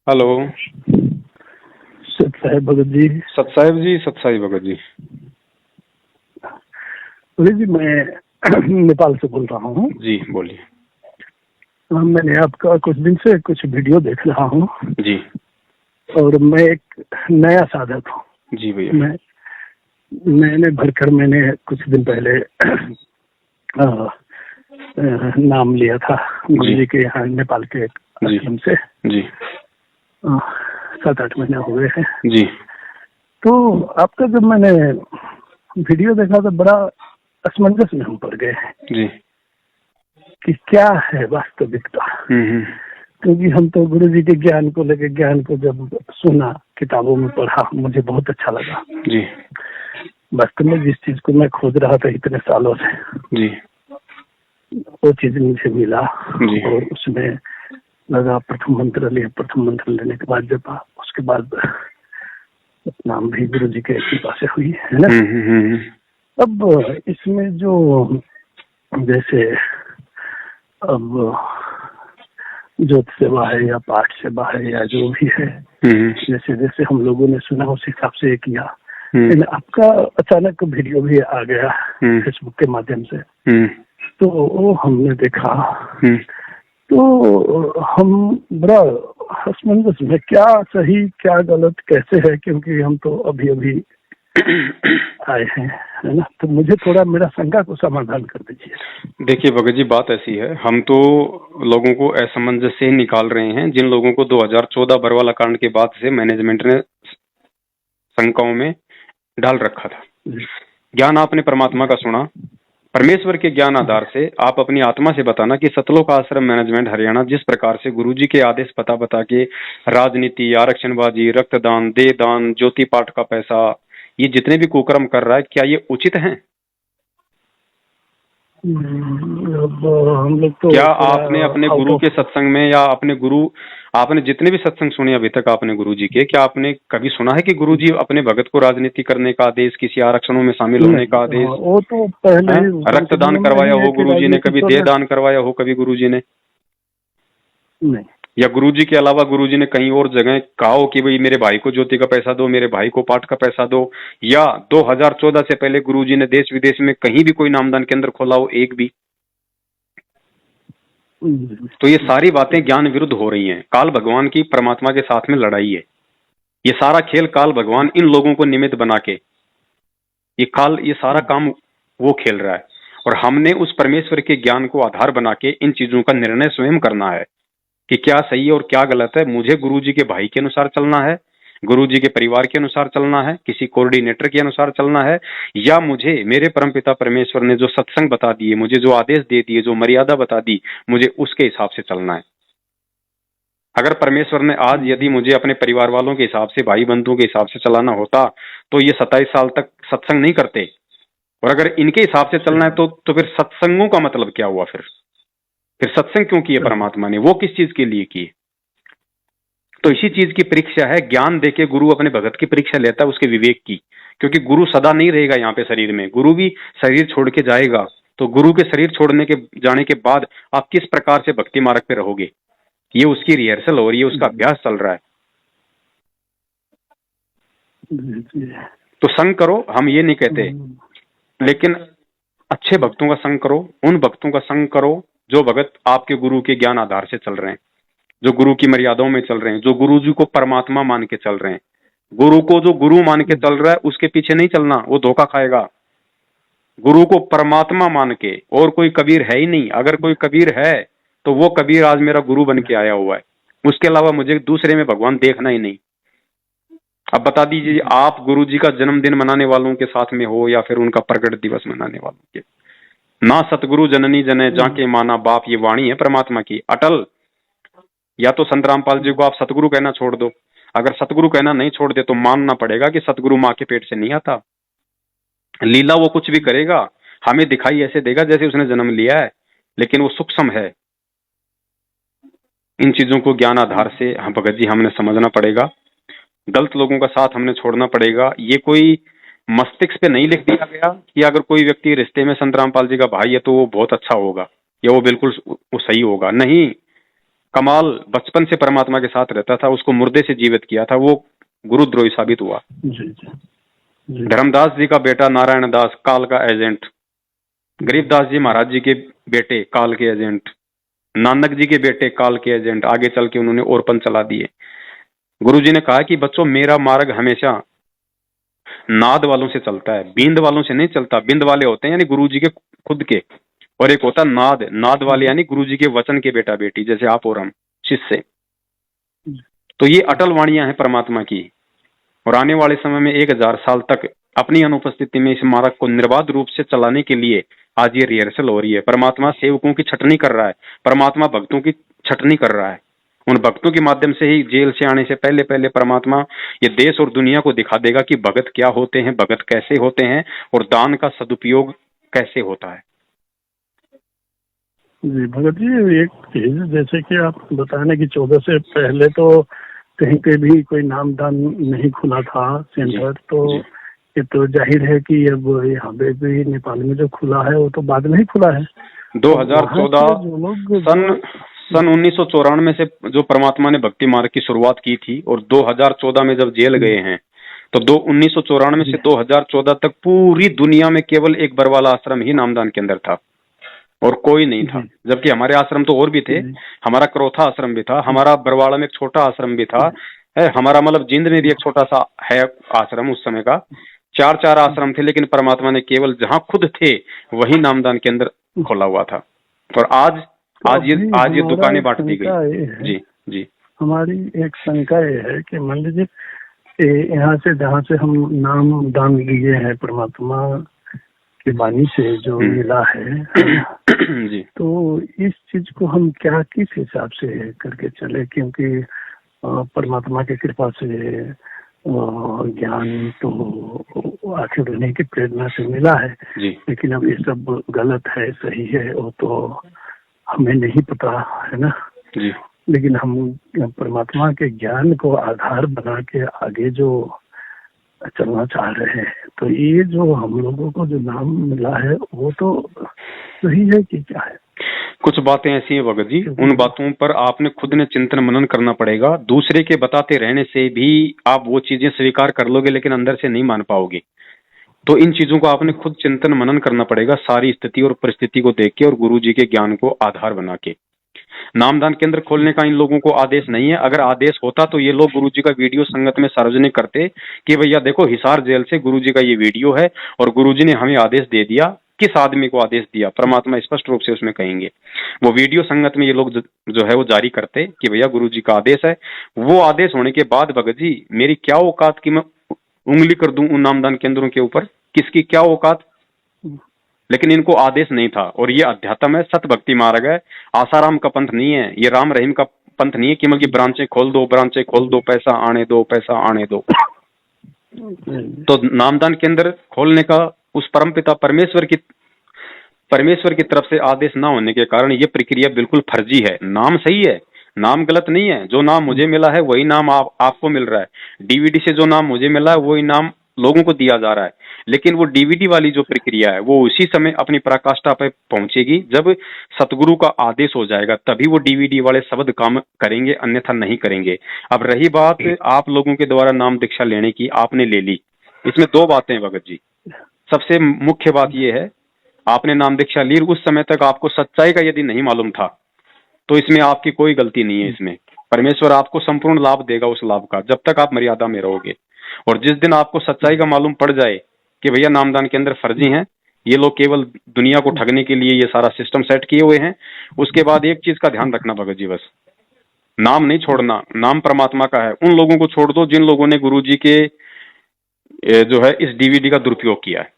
Hello. सतसाई Bhagat ji. सतसाहिब जी, सतसाई भगत जी। जी मैं नेपाल से बोल रहा हूँ जी बोलिए। मैंने आपका कुछ दिन से कुछ वीडियो देख रहा हूँ जी और मैं एक नया साधक हूँ। जी भैया। मैंने भरकर मैंने कुछ दिन पहले नाम लिया था गुरु जी के यहाँ नेपाल के एक आश्रम से। जी 7-8 महीने हुए हैं। जी। तो आपका जब मैंने वीडियो देखा तो बड़ा असमंजस में हम पड़ गए जी कि क्या है वास्तविकता। क्योंकि हम तो गुरु जी के ज्ञान को लेकर ज्ञान को जब सुना, किताबों में पढ़ा, मुझे बहुत अच्छा लगा। जी। वास्तव में जिस चीज को मैं खोज रहा था इतने सालों से, जी वो चीज मुझे मिला। जी। और उसमें लगा, प्रथम मंत्र लिया, प्रथम मंत्र लेने के बाद जब उसके बाद नाम भी गुरु जी के कृपा से हुई है ना। अब इसमें जो जैसे अब ज्योत सेवा है या पाठ सेवा है या जो भी है, जैसे जैसे हम लोगों ने सुना उस हिसाब से किया। आपका अचानक वीडियो भी आ गया फेसबुक के माध्यम से, तो वो हमने देखा तो हम बड़ा असमंजस में, क्या सही क्या गलत कैसे है, क्योंकि हम तो अभी अभी आए हैं, है ना। तो मुझे थोड़ा मेरा शंका को समाधान कर दीजिए। देखिए भगत जी, बात ऐसी है, हम तो लोगों को असमंजस से निकाल रहे हैं जिन लोगों को 2014 बरवाला कांड के बाद से मैनेजमेंट ने शंकाओं में डाल रखा था। ज्ञान आपने परमात्मा का सुना, परमेश्वर के ज्ञान आधार से आप अपनी आत्मा से बताना कि सतलोक आश्रम मैनेजमेंट हरियाणा जिस प्रकार से गुरुजी के आदेश बता के राजनीति, आरक्षणबाजी, रक्तदान, देह दान, ज्योति पाठ का पैसा, ये जितने भी कुकर्म कर रहा है, क्या ये उचित हैं? हम लोग तो क्या आपने अपने गुरु के सत्संग में या अपने गुरु, आपने जितने भी सत्संग सुने अभी तक आपने गुरु जी के, क्या आपने कभी सुना है कि गुरु जी अपने भगत को राजनीति करने का आदेश, किसी आरक्षणों में शामिल होने का आदेश, वो तो पहले रक्तदान करवाया हो गुरु जी ने, कभी देह दान करवाया हो कभी गुरु जी ने? नहीं। या गुरुजी के अलावा गुरुजी ने कहीं और जगह कहा हो कि भाई मेरे भाई को ज्योति का पैसा दो, मेरे भाई को पाठ का पैसा दो? या 2014 से पहले गुरुजी ने देश विदेश में कहीं भी कोई नामदान केंद्र खोला हो? एक भी? तो ये सारी बातें ज्ञान विरुद्ध हो रही हैं। काल भगवान की परमात्मा के साथ में लड़ाई है। ये सारा खेल काल भगवान इन लोगों को निमित्त बना के ये सारा काम वो खेल रहा है, और हमने उस परमेश्वर के ज्ञान को आधार बना के इन चीजों का निर्णय स्वयं करना है कि क्या सही है और क्या गलत है। मुझे गुरुजी के भाई के अनुसार चलना है, गुरुजी के परिवार के अनुसार चलना है, किसी कोऑर्डिनेटर के अनुसार चलना है, या मुझे मेरे परमपिता परमेश्वर ने जो सत्संग बता दिए, मुझे जो आदेश दे दिए, जो मर्यादा बता दी, मुझे उसके हिसाब से चलना है। अगर परमेश्वर ने आज यदि मुझे अपने परिवार वालों के हिसाब से, भाई बंधुओं के हिसाब से चलाना होता तो ये 27 साल तक सत्संग नहीं करते। और अगर इनके हिसाब से चलना है तो फिर सत्संगों का मतलब क्या हुआ? फिर सत्संग क्यों किए परमात्मा ने? वो किस चीज के लिए किए? तो इसी चीज की परीक्षा है। ज्ञान देके गुरु अपने भगत की परीक्षा लेता है, उसके विवेक की। क्योंकि गुरु सदा नहीं रहेगा यहाँ पे शरीर में, गुरु भी शरीर छोड़ के जाएगा। तो गुरु के शरीर छोड़ने के जाने के बाद आप किस प्रकार से भक्ति मार्ग पे रहोगे, ये उसकी रिहर्सल हो रही है, उसका अभ्यास चल रहा है। तो संग करो, हम ये नहीं कहते, लेकिन अच्छे भक्तों का संग करो, उन भक्तों का संग करो जो भगत आपके गुरु के ज्ञान आधार से चल रहे हैं, जो गुरु की मर्यादाओं में चल रहे हैं, जो गुरु जी को परमात्मा मान के चल रहे हैं। गुरु को जो गुरु मान के चल रहा है उसके पीछे नहीं चलना, वो धोखा खाएगा। गुरु को परमात्मा मान के, और कोई कबीर है ही नहीं। अगर कोई कबीर है तो वो कबीर आज मेरा गुरु बन के आया हुआ है, उसके अलावा मुझे दूसरे में भगवान देखना ही नहीं। अब बता दीजिए, आप गुरु जी का जन्मदिन मनाने वालों के साथ में हो या फिर उनका प्रकट दिवस मनाने वालों के। ना सतगुरु जननी जने जाके माना बाप, ये वाणी है परमात्मा की अटल। या तो संत रामपाल जी को आप सतगुरु कहना छोड़ दो, अगर सतगुरु कहना नहीं छोड़ दे तो मानना पड़ेगा कि सतगुरु माँ के पेट से नहीं आता। लीला वो कुछ भी करेगा, हमें दिखाई ऐसे देगा जैसे उसने जन्म लिया है, लेकिन वो सूक्ष्म है। इन चीजों को ज्ञान आधार से हम भगत जी हमने समझना पड़ेगा। गलत लोगों का साथ हमने छोड़ना पड़ेगा। ये कोई मस्तिष्क पे नहीं लिख दिया गया कि अगर कोई व्यक्ति रिश्ते में संत रामपाल जी का भाई है तो वो बहुत अच्छा होगा या वो बिल्कुल वो सही होगा। नहीं, कमाल बचपन से परमात्मा के साथ रहता था, उसको मुर्दे से जीवित किया था, वो गुरुद्रोही साबित हुआ। जी जी जी। धर्मदास जी का बेटा नारायण दास काल का एजेंट, गरीबदास जी महाराज जी के बेटे काल के एजेंट, नानक जी के बेटे काल के एजेंट, आगे चल के उन्होंने ओरपन चला दिए। गुरुजी ने कहा कि बच्चों मेरा मार्ग हमेशा नाद वालों से चलता है, बींद वालों से नहीं चलता। बींद वाले होते हैं यानी गुरुजी के खुद के, और एक होता नाद, नाद वाले यानी गुरुजी के वचन के बेटा बेटी, जैसे आप और हम शिष्य। तो ये अटल वाणियां हैं परमात्मा की, और आने वाले समय में 1000 साल तक अपनी अनुपस्थिति में इस मार्ग को निर्बाध रूप से चलाने के लिए आज ये रिहर्सल हो रही है। परमात्मा सेवकों की छटनी कर रहा है, परमात्मा भक्तों की छटनी कर रहा है। उन भक्तों के माध्यम से ही जेल से आने से पहले पहले परमात्मा ये देश और दुनिया को दिखा देगा कि भगत क्या होते हैं, भगत कैसे होते हैं, और दान का सदुपयोग कैसे होता है। जी भगत जी, एक चीज जैसे कि आप बताने की 14 से पहले तो कहीं पे भी कोई नामदान नहीं खुला था सेंटर, तो ये तो जाहिर है कि अब यहाँ पे भी नेपाल में जो खुला है वो तो बाद में ही खुला है। 2014 सन 1994 से जो परमात्मा ने भक्ति मार्ग की शुरुआत की थी, और 2014 में जब जेल गए हैं, तो 1994 से 2014 तक पूरी दुनिया में केवल एक बरवाला आश्रम ही नामदान के अंदर था और कोई नहीं था। जबकि हमारे आश्रम तो और भी थे, हमारा क्रोथा आश्रम भी था, हमारा बरवाड़ा में एक छोटा आश्रम भी था, हमारा मतलब जिंद में भी एक छोटा सा है आश्रम उस समय का। 4 आश्रम थे, लेकिन परमात्मा ने केवल जहां खुद थे वही नामदान के अंदर खोला हुआ था। और आज ये दुकानें बांट दी गई। जी जी। हमारी एक शंका ये है कि मान लीजिए यहाँ से जहाँ से हम नाम दान लिए हैं परमात्मा की वाणी से जो मिला है जी, तो इस चीज को हम क्या किस हिसाब से करके चले, क्योंकि परमात्मा की कृपा से ज्ञान तो आखिर उन्हीं की प्रेरणा से मिला है जी। लेकिन अब ये सब गलत है सही है वो तो हमें नहीं पता है ना जी। लेकिन हम परमात्मा के ज्ञान को आधार बना के आगे जो चलना चाह रहे हैं, तो ये जो हम लोगों को जो नाम मिला है वो तो सही है कि क्या है? कुछ बातें ऐसी हैं भगत जी, उन बातों पर आपने खुद ने चिंतन मनन करना पड़ेगा। दूसरे के बताते रहने से भी आप वो चीजें स्वीकार कर लोगे, लेकिन अंदर से नहीं मान पाओगे। तो इन चीजों को आपने खुद चिंतन मनन करना पड़ेगा, सारी स्थिति और परिस्थिति को देख के और गुरु जी के ज्ञान को आधार बना के। नामदान केंद्र खोलने का इन लोगों को आदेश नहीं है। अगर आदेश होता तो ये लोग गुरुजी का वीडियो संगत में सार्वजनिक करते कि भैया देखो हिसार जेल से गुरुजी का ये वीडियो है और गुरुजी ने हमें आदेश दे दिया। किस आदमी को आदेश दिया, परमात्मा स्पष्ट रूप से उसमें कहेंगे। वो वीडियो संगत में ये लोग जो है वो जारी करते कि भैया गुरुजी का आदेश है। वो आदेश होने के बाद भगत जी मेरी क्या औकात की मैं उंगली कर दूं उन नामदान केंद्रों के ऊपर, किसकी क्या औकात। लेकिन इनको आदेश नहीं था। और ये अध्यात्म है, सत भक्ति मार्ग है, आसाराम का पंथ नहीं है, ये राम रहीम का पंथ नहीं है कि मतलब ब्रांचें खोल दो पैसा आने दो। तो नामदान केंद्र खोलने का उस परमपिता परमेश्वर की तरफ से आदेश ना होने के कारण ये प्रक्रिया बिल्कुल फर्जी है। नाम सही है, नाम गलत नहीं है। जो नाम मुझे मिला है वही नाम आपको मिल रहा है। डीवीडी से जो नाम मुझे मिला है वही नाम लोगों को दिया जा रहा है। लेकिन वो डीवीडी वाली जो प्रक्रिया है वो उसी समय अपनी पराकाष्ठा पे पहुंचेगी जब सतगुरु का आदेश हो जाएगा, तभी वो डीवीडी वाले शब्द काम करेंगे, अन्यथा नहीं करेंगे। अब रही बात आप लोगों के द्वारा नाम दीक्षा लेने की, आपने ले ली। इसमें दो बातें हैं भगत जी। सबसे मुख्य बात यह है, आपने नाम दीक्षा ली, उस समय तक आपको सच्चाई का यदि नहीं मालूम था तो इसमें आपकी कोई गलती नहीं है। इसमें परमेश्वर आपको संपूर्ण लाभ देगा उस लाभ का, जब तक आप मर्यादा में रहोगे। और जिस दिन आपको सच्चाई का मालूम पड़ जाए कि भैया नामदान के अंदर फर्जी हैं, ये लोग केवल दुनिया को ठगने के लिए ये सारा सिस्टम सेट किए हुए हैं, उसके बाद एक चीज का ध्यान रखना भगत जी, बस नाम नहीं छोड़ना। नाम परमात्मा का है। उन लोगों को छोड़ दो जिन लोगों ने गुरुजी के जो है इस डीवीडी का दुरुपयोग किया है।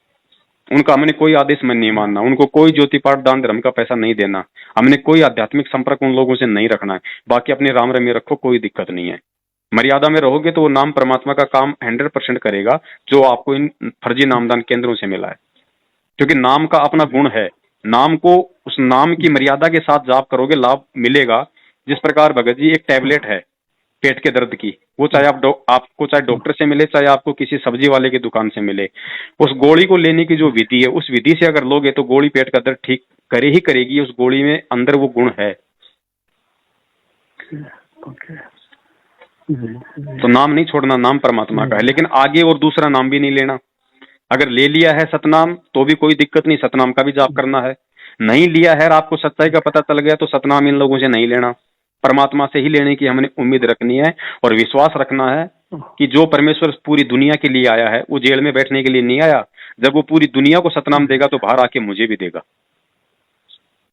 उनका हमने कोई आदेश में नहीं मानना, उनको कोई ज्योति पाठ दान धर्म का पैसा नहीं देना, हमने कोई आध्यात्मिक संपर्क उन लोगों से नहीं रखना है। बाकी अपने राम रमे रखो, कोई दिक्कत नहीं है। मर्यादा में रहोगे तो वो नाम परमात्मा का काम 100% करेगा जो आपको इन फर्जी नामदान केंद्रों से मिला है। क्योंकि नाम का अपना गुण है, नाम को उस नाम की मर्यादा के साथ जाप करोगे लाभ मिलेगा। जिस प्रकार भगत जी एक टैबलेट है पेट के दर्द की, वो चाहे आपको चाहे डॉक्टर से मिले, चाहे आपको किसी सब्जी वाले की दुकान से मिले, उस गोली को लेने की जो विधि है उस विधि से अगर लोगे तो गोली पेट का दर्द ठीक करे ही करेगी। उस गोली में अंदर वो गुण है। ओके जी जी तो नाम नहीं छोड़ना, नाम परमात्मा का है, लेकिन आगे और दूसरा नाम भी नहीं लेना। अगर ले लिया है सतनाम तो भी कोई दिक्कत नहीं, सतनाम का भी जाप करना है। नहीं लिया है और आपको सच्चाई का पता चल गया तो सतनाम इन लोगों से नहीं लेना, परमात्मा से ही लेने की हमने उम्मीद रखनी है और विश्वास रखना है कि जो परमेश्वर पूरी दुनिया के लिए आया है वो जेल में बैठने के लिए नहीं आया। जब वो पूरी दुनिया को सतनाम देगा तो बाहर आके मुझे भी देगा।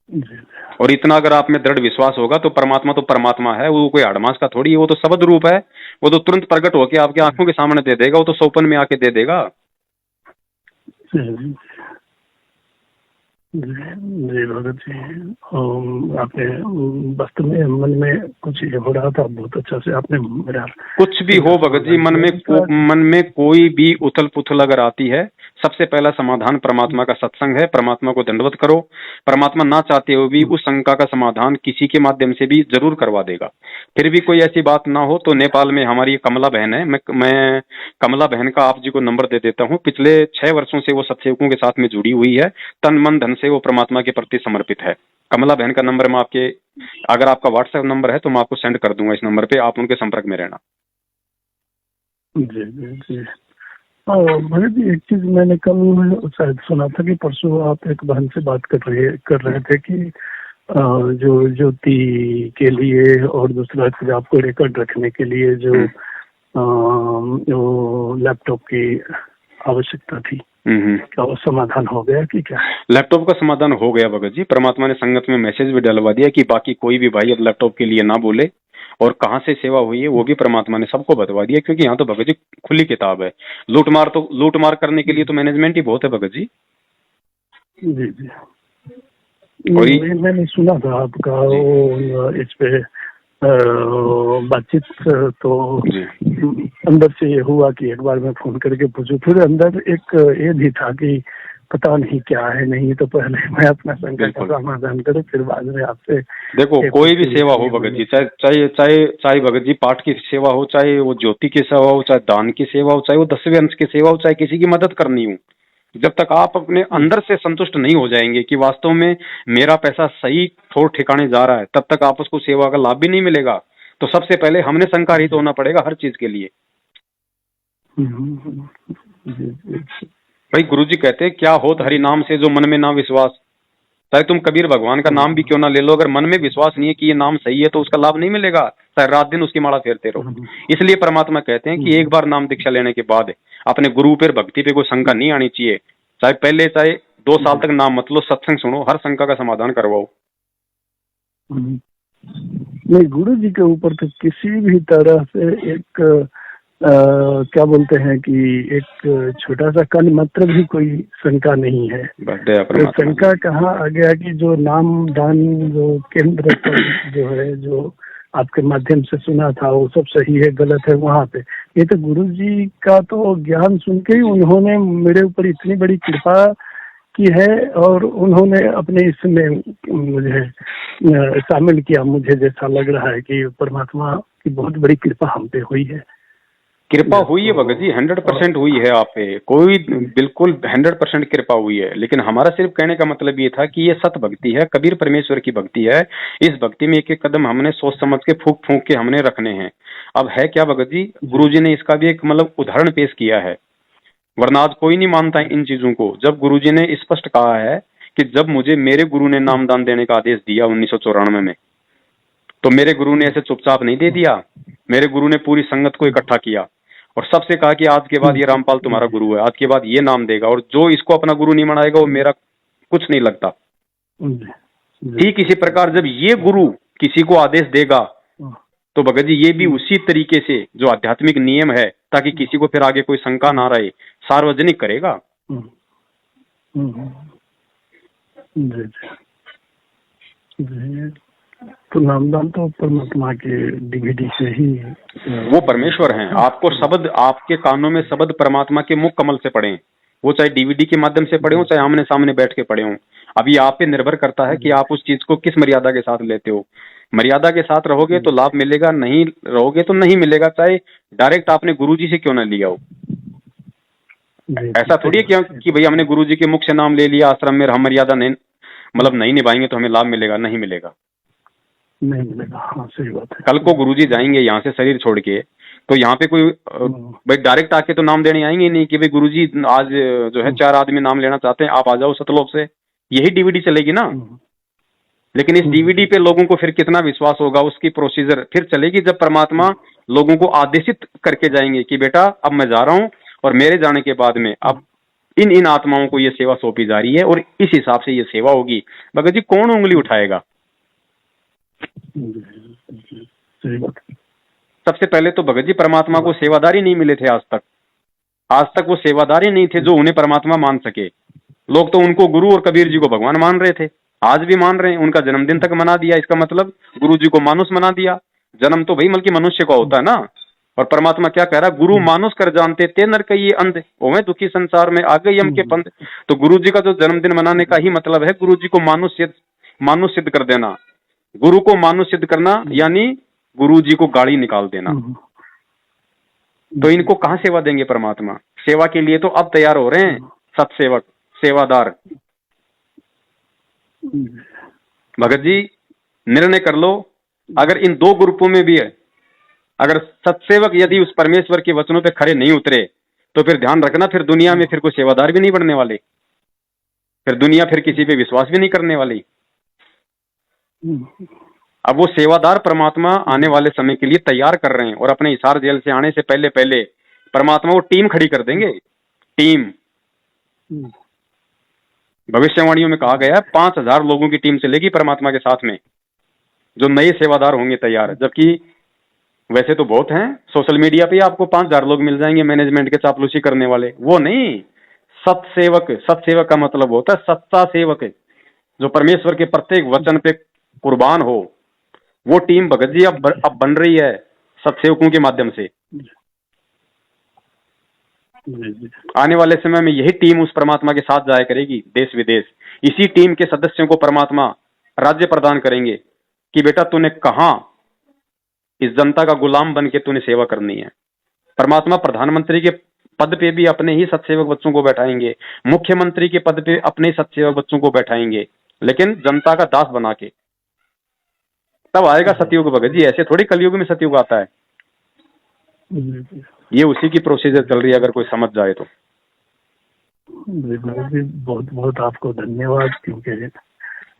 जी और इतना अगर आप में दृढ़ विश्वास होगा तो परमात्मा है, वो कोई आड़मास का थोड़ी है, वो तो शब्द रूप है, वो तो तुरंत प्रकट होके आपकी आंखों के सामने दे देगा, वो तो सौपन में आके दे देगा। जी जी भगत जी, आपने वास्तव में मन में कुछ ये हो रहा था, बहुत अच्छा से आपने मेरा कुछ भी हो भगत जी, मन में कोई भी उथल पुथल अगर आती है, सबसे पहला समाधान परमात्मा का सत्संग है। परमात्मा को दंडवत करो, परमात्मा ना चाहते हुए भी उस शंका का समाधान किसी के माध्यम से भी जरूर करवा देगा। फिर भी कोई ऐसी बात ना हो तो नेपाल में हमारी कमला बहन है, मैं कमला बहन का आप जी को नंबर दे देता हूँ। पिछले 6 वर्षों से वो सत्सेवकों के साथ में जुड़ी हुई है, तन मन धन से वो परमात्मा के प्रति समर्पित है। कमला बहन का नंबर मैं आपके, अगर आपका व्हाट्सएप नंबर है तो मैं आपको सेंड कर दूंगा, इस नंबर पे आप उनके संपर्क में रहना। जी जी जी भगत जी, एक चीज मैंने कल शायद सुना था कि परसों आप एक बहन से बात कर रहे थे कि जो ज्योति के लिए और दूसरा चीज आपको रिकॉर्ड रखने के लिए जो लैपटॉप की आवश्यकता थी, क्या वो समाधान हो गया कि क्या? लैपटॉप का समाधान हो गया भगत जी। परमात्मा ने संगत में मैसेज भी डलवा दिया कि बाकी कोई भी भाई अब लैपटॉप के लिए ना बोले, और कहाँ से सेवा हुई है वो भी परमात्मा ने सबको बतवा दिया, क्योंकि यहाँ तो भगत जी खुली किताब है। लूटमार करने के लिए तो मैनेजमेंट ही बहुत है भगत जी। जी जी और मैंने सुना था आपका वो इस पे बातचीत, तो अंदर से ये हुआ कि एक बार मैं फोन करके पूछूं, फिर अंदर एक ये भी था कि पता नहीं क्या है, नहीं तो पहले मैं अपना संकट का समाधान करूं, फिर बाद में आपसे। देखो कोई भी सेवा हो भगत जी, चाहे भगत जी पाठ की सेवा हो, चाहे वो ज्योति की सेवा हो, चाहे दान की सेवा हो, चाहे वो 10वें अंश की सेवा हो, चाहे किसी की मदद करनी हो, जब तक आप अपने अंदर से संतुष्ट नहीं हो जाएंगे कि वास्तव में मेरा पैसा सही ठोर ठिकाने जा रहा है, तब तक आप उसको सेवा का लाभ भी नहीं मिलेगा। तो सबसे पहले हमने संकारित होना पड़ेगा हर चीज के लिए। भाई गुरुजी कहते हैं क्या होत हरि नाम से जो मन में ना विश्वास। चाहे तुम कबीर भगवान का नाम भी क्यों ना ले लो, अगर मन में विश्वास नहीं है कि ये नाम सही है तो उसका लाभ नहीं मिलेगा, चाहे रात दिन उसकी माला फेरते रहो। इसलिए परमात्मा कहते हैं कि एक बार नाम दीक्षा लेने के बाद अपने गुरु पर भक्ति पे कोई शंका नहीं आनी चाहिए। चाहे 2 साल तक नाम मत लो, सत्संग सुनो, हर शंका का समाधान करवाओ। नहीं, गुरु जी के ऊपर तो किसी भी तरह से एक क्या बोलते हैं कि एक छोटा सा कण मात्र भी कोई शंका नहीं है। तो शंका कहाँ आ गया कि जो नाम दान जो केंद्र पर जो है, जो आपके माध्यम से सुना था वो सब सही है गलत है, वहाँ पे ये तो गुरु जी का तो ज्ञान सुन के ही उन्होंने मेरे ऊपर इतनी बड़ी कृपा की है और उन्होंने अपने इसमें मुझे शामिल किया। मुझे जैसा लग रहा है कि परमात्मा की बहुत बड़ी कृपा हम पे हुई है। कृपा हुई है भगत जी, 100% हुई है आप पे, कोई बिल्कुल 100% कृपा हुई है। लेकिन हमारा सिर्फ कहने का मतलब ये था कि ये सत भक्ति है, कबीर परमेश्वर की भक्ति है। इस भक्ति में एक एक कदम हमने सोच समझ के फूंक फूंक के हमने रखने हैं। अब है क्या भगत जी, गुरुजी ने इसका भी एक मतलब उदाहरण पेश किया है, वरना आज कोई नहीं मानता इन चीजों को। जब गुरुजी ने स्पष्ट कहा है कि जब मुझे मेरे गुरु ने नामदान देने का आदेश दिया 1994 में, तो मेरे गुरु ने ऐसे चुपचाप नहीं दे दिया। मेरे गुरु ने पूरी संगत को इकट्ठा किया और सबसे कहा कि आज के बाद ये रामपाल तुम्हारा गुरु है, आज के बाद ये नाम देगा, और जो इसको अपना गुरु नहीं मनाएगा वो मेरा कुछ नहीं लगता। ठीक इसी प्रकार जब ये गुरु किसी को आदेश देगा तो भगत जी ये भी उसी तरीके से जो आध्यात्मिक नियम है, ताकि किसी को फिर आगे कोई शंका ना रहे, सार्वजनिक करेगा। तो नामदान तो परमात्मा के डीवीडी से ही, वो परमेश्वर हैं। आपको शब्द, आपके कानों में शब्द परमात्मा के मुख कमल से पढ़े, वो चाहे डीवीडी के माध्यम से पढ़े हो, चाहे आमने सामने बैठ के पढ़े हो। अभी आप पे निर्भर करता है कि आप उस चीज को किस मर्यादा के साथ लेते हो। मर्यादा के साथ रहोगे तो लाभ मिलेगा, नहीं रहोगे तो नहीं मिलेगा, चाहे डायरेक्ट आपने गुरुजी से क्यों ना लिया हो। ऐसा थोड़ी है कि भाई हमने गुरुजी के मुख से नाम ले लिया, आश्रम में हम मर्यादा नहीं मतलब नहीं निभाएंगे तो हमें लाभ मिलेगा, नहीं मिलेगा। नहीं मिलेगा। हाँ सही बात है। कल को गुरुजी जाएंगे यहाँ से शरीर छोड़ के, तो यहाँ पे कोई भाई डायरेक्ट आके तो नाम देने आएंगे नहीं कि भाई गुरुजी आज जो है 4 आदमी नाम लेना चाहते हैं, आप आ जाओ सतलोक से, यही डीवीडी चलेगी ना। लेकिन इस डीवीडी पे लोगों को फिर कितना विश्वास होगा, उसकी प्रोसीजर फिर चलेगी जब परमात्मा लोगों को आदेशित करके जाएंगे कि बेटा अब मैं जा रहा हूँ और मेरे जाने के बाद में अब इन आत्माओं को ये सेवा सौंपी जा रही है और इस हिसाब से ये सेवा होगी। भगत जी कौन उंगली उठाएगा? सही बात। सबसे पहले तो भगत जी परमात्मा को सेवादारी नहीं मिले थे आज तक वो सेवादारी नहीं थे जो उन्हें परमात्मा मान सके। लोग तो उनको गुरु और कबीर जी को भगवान मान रहे थे, आज भी मान रहे हैं। उनका जन्मदिन तक मना दिया, इसका मतलब गुरु जी को मानुष मना दिया। जन्म तो भाई बल्कि मनुष्य का होता है ना। और परमात्मा क्या कह रहा है, गुरु मानुष कर जानते ते नर कहिए अंध, ओवे दुखी संसार में आ गई यम के पंथ। तो गुरु जी का जो जन्मदिन मनाने का ही मतलब है गुरु जी को मानुष सिद्ध कर देना। गुरु को मानुष सिद्ध करना यानी गुरु जी को गाड़ी निकाल देना। तो इनको कहां सेवा देंगे परमात्मा? सेवा के लिए तो अब तैयार हो रहे हैं सत्सेवक, सेवादार। भगत जी निर्णय कर लो, अगर इन 2 ग्रुपों में भी है, अगर सत्सेवक यदि उस परमेश्वर के वचनों पे खड़े नहीं उतरे तो फिर ध्यान रखना, फिर दुनिया में फिर कोई सेवादार भी नहीं बनने वाले, फिर दुनिया फिर किसी पे विश्वास भी नहीं करने वाली। अब वो सेवादार परमात्मा आने वाले समय के लिए तैयार कर रहे हैं और अपने हिसार जेल से आने से पहले पहले परमात्मा वो टीम खड़ी कर देंगे। टीम भविष्यवाणियों में कहा गया है 5000 लोगों की टीम चलेगी परमात्मा के साथ में, जो नए सेवादार होंगे तैयार। जबकि वैसे तो बहुत हैं, सोशल मीडिया पे आपको 5000 लोग मिल जाएंगे मैनेजमेंट के चापलूसी करने वाले, वो नहीं। सत्सेवक का मतलब होता है सच्चा सेवक, जो परमेश्वर के प्रत्येक वचन पे कुर्बान हो। वो टीम भगत जी अब बन रही है सत्सेवकों के माध्यम से। आने वाले समय में यही टीम उस परमात्मा के साथ जाया करेगी देश विदेश। इसी टीम के सदस्यों को परमात्मा राज्य प्रदान करेंगे कि बेटा तूने कहां इस जनता का गुलाम बन के तूने सेवा करनी है। परमात्मा प्रधानमंत्री के पद पे भी अपने ही सत्सेवक बच्चों को बैठाएंगे, मुख्यमंत्री के पद पे अपने सत्सेवक बच्चों को बैठाएंगे, लेकिन जनता का दास बना के। तब आएगा सतयुग भगत जी, ऐसे थोड़ी कलयुग में सतयुग आता है। ये उसी की प्रोसीजर चल रही है, अगर कोई समझ जाए तो। बहुत बहुत आपको धन्यवाद। क्योंकि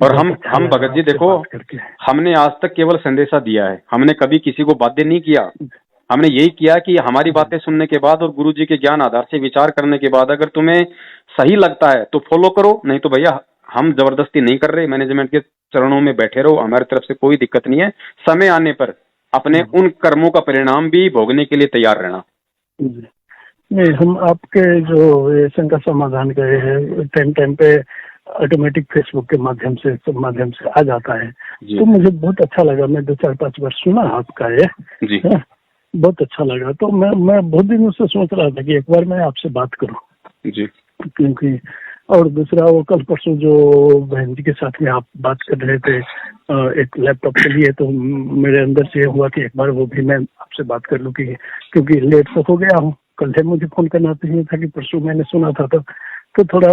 और हम भगत जी देखो, हमने आज तक केवल संदेशा दिया है, हमने कभी किसी को बाध्य नहीं किया। हमने यही किया कि हमारी बातें सुनने के बाद और गुरु जी के ज्ञान आधार से विचार करने के बाद अगर तुम्हें सही लगता है तो फॉलो करो, नहीं तो भैया हम जबरदस्ती नहीं कर रहे। मैनेजमेंट के चरणों में बैठे रहो, हमारी तरफ से कोई दिक्कत नहीं है। समय आने पर अपने उन कर्मों का परिणाम भी भोगने के लिए तैयार रहना। नहीं, हम आपके जो शंका समाधान गए हैं टाइम पे ऑटोमेटिक फेसबुक के माध्यम से आ जाता है, तो मुझे बहुत अच्छा लगा। मैं 2-4-5 बार सुना आपका ये जी। बहुत अच्छा लगा। तो मैं बहुत दिनों से सोच रहा था कि एक बार मैं आपसे बात करूं जी। क्योंकि और दूसरा वो कल परसों जो बहन जी के साथ में आप बात कर रहे थे एक लैपटॉप के लिए, तो मेरे अंदर से हुआ कि एक बार वो भी मैं आपसे बात कर लूं क्योंकि लेट तो हो गया हूँ। कल से मुझे फोन करना चाहिए था कि परसों मैंने सुना था तो थोड़ा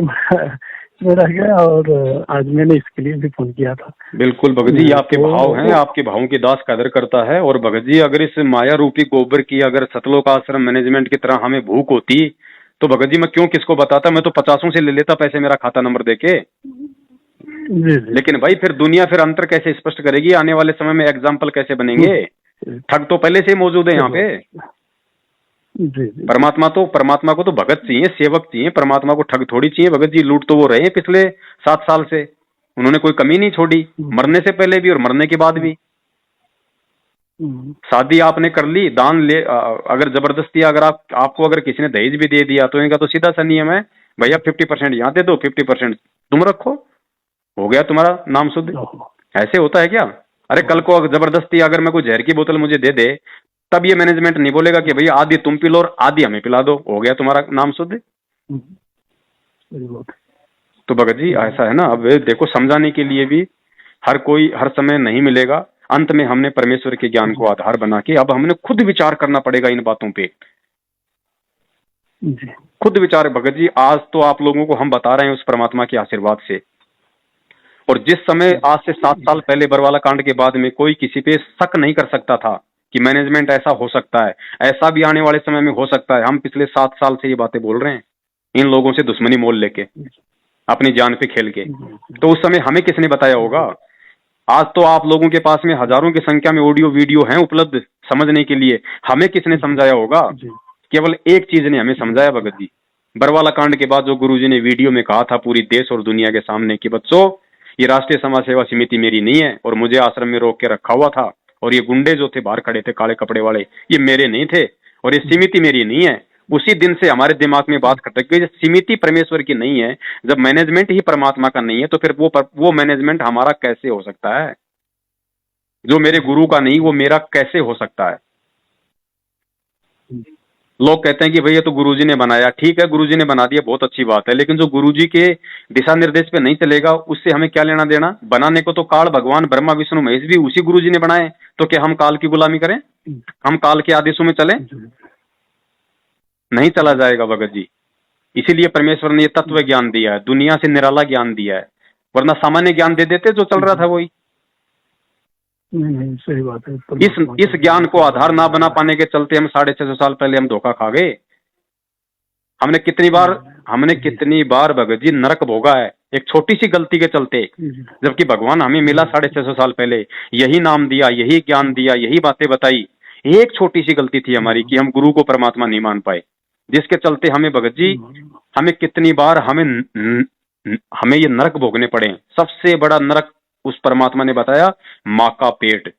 रह गया, और आज मैंने इसके लिए भी फोन किया था। बिल्कुल भगत जी, आपके भाव हैं, आपके भावों की दास कदर करता है। और भगत जी अगर इस माया रूपी गोबर की अगर सतलोक आश्रम मैनेजमेंट की तरह हमें भूख होती तो भगत जी मैं क्यों किसको बताता, मैं तो 50 से ले लेता पैसे मेरा खाता नंबर देके। लेकिन भाई फिर दुनिया फिर अंतर कैसे स्पष्ट करेगी, आने वाले समय में एग्जाम्पल कैसे बनेंगे? ठग तो पहले से ही मौजूद है यहाँ पे। परमात्मा को तो भगत चाहिए, सेवक चाहिए, परमात्मा को ठग थोड़ी चाहिए। भगत जी लूट तो वो रहे पिछले 7 साल से, उन्होंने कोई कमी नहीं छोड़ी, मरने से पहले भी और मरने के बाद भी। शादी आपने कर ली, दान ले अगर जबरदस्ती अगर आपको अगर किसी ने दहेज भी दे दिया तो इनका तो सीधा सा नियम है भैया 50% यहाँ दे दो, 50% तुम रखो, हो गया तुम्हारा नाम शुद्ध। ऐसे होता है क्या? अरे कल को जबरदस्ती अगर मैं कोई जहर की बोतल मुझे दे दे तब ये मैनेजमेंट नहीं बोलेगा कि भैया आधी तुम पी लो और आधी हमें पिला दो, हो गया तुम्हारा नाम शुद्ध। तो भगत जी ऐसा है ना। अब देखो समझाने के लिए भी हर कोई हर समय नहीं मिलेगा। अंत में हमने परमेश्वर के ज्ञान को आधार बना के अब हमने खुद विचार करना पड़ेगा इन बातों पे जी। खुद विचार भगत जी, आज तो आप लोगों को हम बता रहे हैं उस परमात्मा के आशीर्वाद से, और जिस समय आज से 7 साल पहले बरवाला कांड के बाद में कोई किसी पे शक नहीं कर सकता था कि मैनेजमेंट ऐसा हो सकता है, ऐसा भी आने वाले समय में हो सकता है। हम पिछले 7 साल से ये बातें बोल रहे हैं, इन लोगों से दुश्मनी मोल लेके, अपनी जान पे खेल के। तो उस समय हमें किसने बताया होगा? आज तो आप लोगों के पास में हजारों की संख्या में ऑडियो वीडियो हैं उपलब्ध समझने के लिए। हमें किसने समझाया होगा? केवल एक चीज ने हमें समझाया भगत जी, बरवाला कांड के बाद जो गुरुजी ने वीडियो में कहा था पूरी देश और दुनिया के सामने कि बच्चों, ये राष्ट्रीय समाज सेवा समिति मेरी नहीं है और मुझे आश्रम में रोक के रखा हुआ था, और ये गुंडे जो थे बाहर खड़े थे काले कपड़े वाले, ये मेरे नहीं थे, और ये समिति मेरी नहीं है। उसी दिन से हमारे दिमाग में बात खटक गई, समिति परमेश्वर की नहीं है, जब मैनेजमेंट ही परमात्मा का नहीं है तो फिर वो मैनेजमेंट हमारा कैसे हो सकता है? जो मेरे गुरु का नहीं वो मेरा कैसे हो सकता है? लोग कहते हैं कि भैया तो गुरुजी ने बनाया। ठीक है, गुरुजी ने बना दिया, बहुत अच्छी बात है, लेकिन जो गुरुजी के दिशा निर्देश पे नहीं चलेगा उससे हमें क्या लेना देना? बनाने को तो काल भगवान ब्रह्मा विष्णु महेश भी उसी गुरुजी ने बनाए, तो क्या हम काल की गुलामी करें? हम काल के आदेशों में चलें? नहीं चला जाएगा भगत जी। इसीलिए परमेश्वर ने ये तत्व ज्ञान दिया है, दुनिया से निराला ज्ञान दिया है, वरना सामान्य ज्ञान दे देते जो चल रहा था वही। नहीं, सही बात है। इस ज्ञान को आधार ना बना पाने के चलते हम 650 साल पहले हम धोखा खा गए। हमने कितनी बार भगत जी नरक भोगा है एक छोटी सी गलती के चलते, जबकि भगवान हमें मिला 650 साल पहले, यही नाम दिया, यही ज्ञान दिया, यही बातें बताई। एक छोटी सी गलती थी हमारी कि हम गुरु को परमात्मा नहीं मान पाए, जिसके चलते हमें भगत जी हमें कितनी बार हमें ये नरक भोगने पड़े। सबसे बड़ा नरक उस परमात्मा ने बताया, माँ का पेट।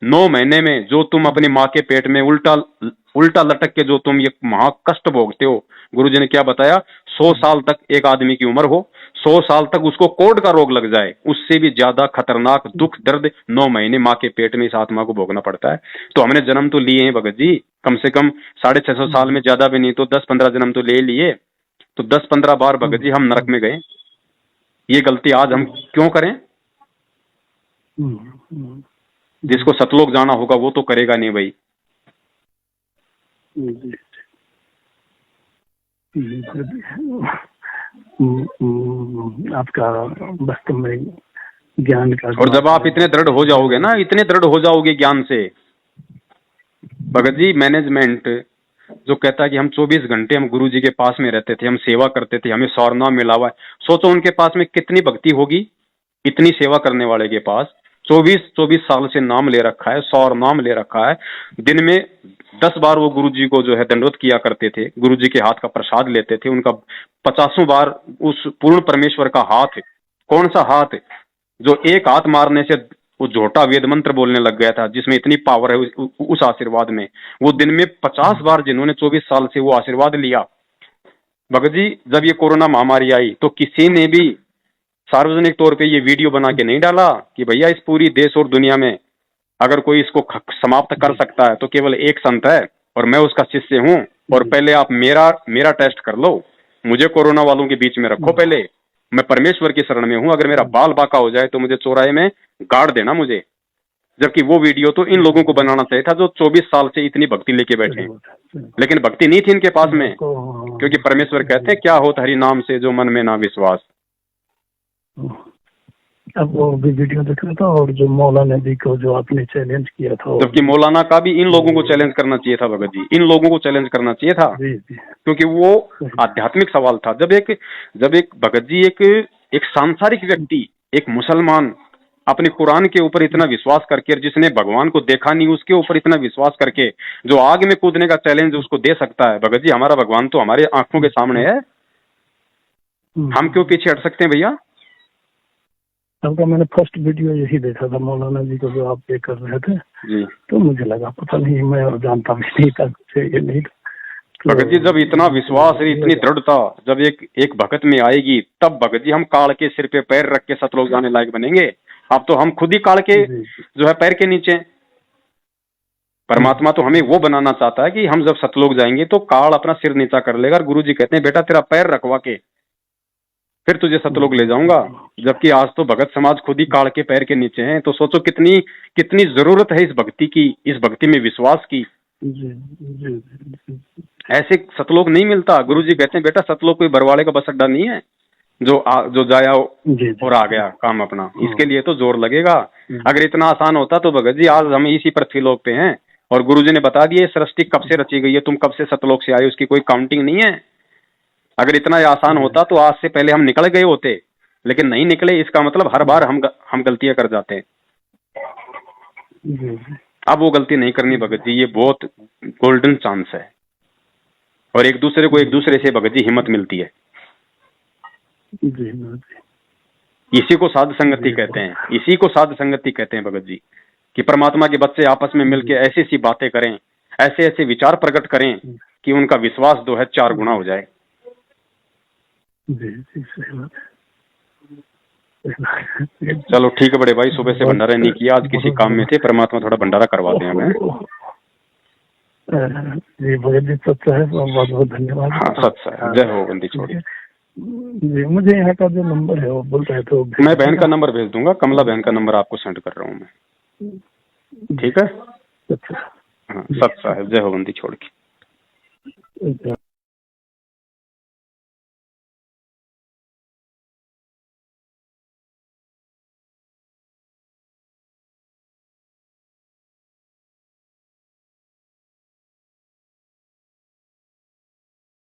9 महीने में जो तुम अपनी माँ के पेट में उल्टा लटक के जो तुम ये महा कष्ट भोगते हो, गुरुजी ने क्या बताया? 100 साल तक एक आदमी की उम्र हो, 100 साल तक उसको कोढ़ का रोग लग जाए, उससे भी ज्यादा खतरनाक दुख दर्द 9 महीने माँ के पेट में इस आत्मा को भोगना पड़ता है। तो हमने जन्म तो लिए हैं भगत जी, कम से कम 650 साल में, ज्यादा भी नहीं तो 10-15 जन्म तो ले लिए। तो 10-15 बार भगत जी हम नरक में गए। ये गलती आज हम क्यों करें? जिसको सतलोक जाना होगा वो तो करेगा नहीं भाई। आपका वास्तव में ज्ञान का, और जब आप इतने दृढ़ हो जाओगे ना, इतने दृढ़ हो जाओगे ज्ञान से भगत जी, मैनेजमेंट जो कहता है कि हम 24 घंटे हम गुरु जी के पास में रहते थे, हम सेवा करते थे, हमें सौरनाम मिला हुआ है। सोचो उनके पास में कितनी भक्ति होगी, इतनी सेवा करने वाले के पास 24 साल से नाम ले रखा है, 100 नाम ले रखा है। दिन में 10 बार वो गुरुजी को जो है दंडवत किया करते थे, गुरुजी के हाथ का प्रसाद लेते थे, उनका 50 बार उस पूर्ण परमेश्वर का हाथ, कौन सा हाथ जो एक हाथ मारने से वो झोटा वेद मंत्र बोलने लग गया था, जिसमें इतनी पावर है उस आशीर्वाद में, वो दिन में 50 बार जिन्होंने 24 साल से वो आशीर्वाद लिया। भगत जी, जब ये कोरोना महामारी आई तो किसी ने भी सार्वजनिक तौर पे ये वीडियो बना के नहीं डाला कि भैया इस पूरी देश और दुनिया में अगर कोई इसको समाप्त कर सकता है तो केवल एक संत है और मैं उसका शिष्य हूं, और पहले आप मेरा टेस्ट कर लो, मुझे कोरोना वालों के बीच में रखो, पहले मैं परमेश्वर की शरण में हूं, अगर मेरा बाल बाका हो जाए तो मुझे चौराहे में गाड़ देना मुझे। जबकि वो वीडियो तो इन लोगों को बनाना चाहिए था जो 24 साल से इतनी भक्ति लेके बैठे, लेकिन भक्ति नहीं थी इनके पास में, क्योंकि परमेश्वर कहते हैं क्या होता हरि नाम से जो मन में ना विश्वास। अब वो भी वीडियो देख रहा था, और जो मौलाना जी को जो आपने चैलेंज किया था, जबकि मौलाना का भी इन लोगों को चैलेंज करना चाहिए था भगत जी, इन लोगों को चैलेंज करना चाहिए था, क्योंकि वो आध्यात्मिक सवाल था। जब एक भगत जी एक सांसारिक व्यक्ति, एक मुसलमान अपने कुरान के ऊपर इतना विश्वास करके, जिसने भगवान को देखा नहीं उसके ऊपर इतना विश्वास करके जो आग में कूदने का चैलेंज उसको दे सकता है, भगत जी हमारा भगवान तो हमारे आंखों के सामने है, हम क्यों पीछे हट सकते हैं भैया? आपका मैंने फर्स्ट वीडियो यही देखा था मौलाना जी को जो आप पे कर रहे थे जी, तो मुझे लगा पता नहीं, मैं और जानता भी नहीं था कुछ ये नहीं था। भगत जी जब इतना विश्वास, इतनी दृढ़ता जब एक भगत में आएगी, तब भगत जी हम काल के सिर पे पैर रख के सतलोक जाने लायक बनेंगे। अब तो हम खुद ही काल के जो है पैर के नीचे। परमात्मा तो हमें वो बनाना चाहता है कि हम जब सतलोक जाएंगे तो काल अपना सिर नीचा कर लेगा, और गुरु जी कहते हैं बेटा तेरा पैर रखवा के फिर तुझे सतलोक ले जाऊंगा। जबकि आज तो भगत समाज खुद ही काल के पैर के नीचे हैं। तो सोचो कितनी जरूरत है इस भक्ति की, इस भक्ति में विश्वास की। ऐसे सतलोक नहीं मिलता। गुरु जी कहते हैं बेटा सतलोक कोई बरवाड़े का बस अड्डा नहीं है, जो जाया जी और आ गया काम अपना, इसके लिए तो जोर लगेगा। अगर इतना आसान होता तो भगत जी आज हम इसी पृथ्वीलोक पे हैं और गुरुजी ने बता दिया सृष्टि कब से रची गई है, तुम कब से सतलोक से आए, उसकी कोई काउंटिंग नहीं है। अगर इतना आसान होता तो आज से पहले हम निकल गए होते, लेकिन नहीं निकले, इसका मतलब हर बार हम गलतियां कर जाते हैं। अब वो गलती नहीं करनी भगत जी, ये बहुत गोल्डन चांस है और एक दूसरे से भगत जी हिम्मत मिलती है। इसी को साध संगति कहते हैं, इसी को साध संगति कहते हैं भगत जी, कि परमात्मा के बच्चे आपस में मिलकर ऐसी ऐसी बातें करें, ऐसे ऐसे विचार प्रकट करें कि उनका विश्वास जो है 4 गुना हो जाए। चलो ठीक है बड़े भाई, सुबह से भंडारा नहीं किया, आज किसी काम में थे, परमात्मा थोड़ा भंडारा करवाते हैं हमें। जी भगत जी सच्चा है, बहुत बहुत धन्यवाद। हाँ सच्चा है, जय हो बंदी छोड़ी। जी मुझे यहाँ का जो नंबर है वो बोल रहे थे, मैं बहन का नंबर भेज दूंगा, कमला बहन का नंबर आपको सेंड कर रहा हूँ मैं, ठीक है। अच्छा हाँ सच्चा है, जय हो बंदी छोड़ की।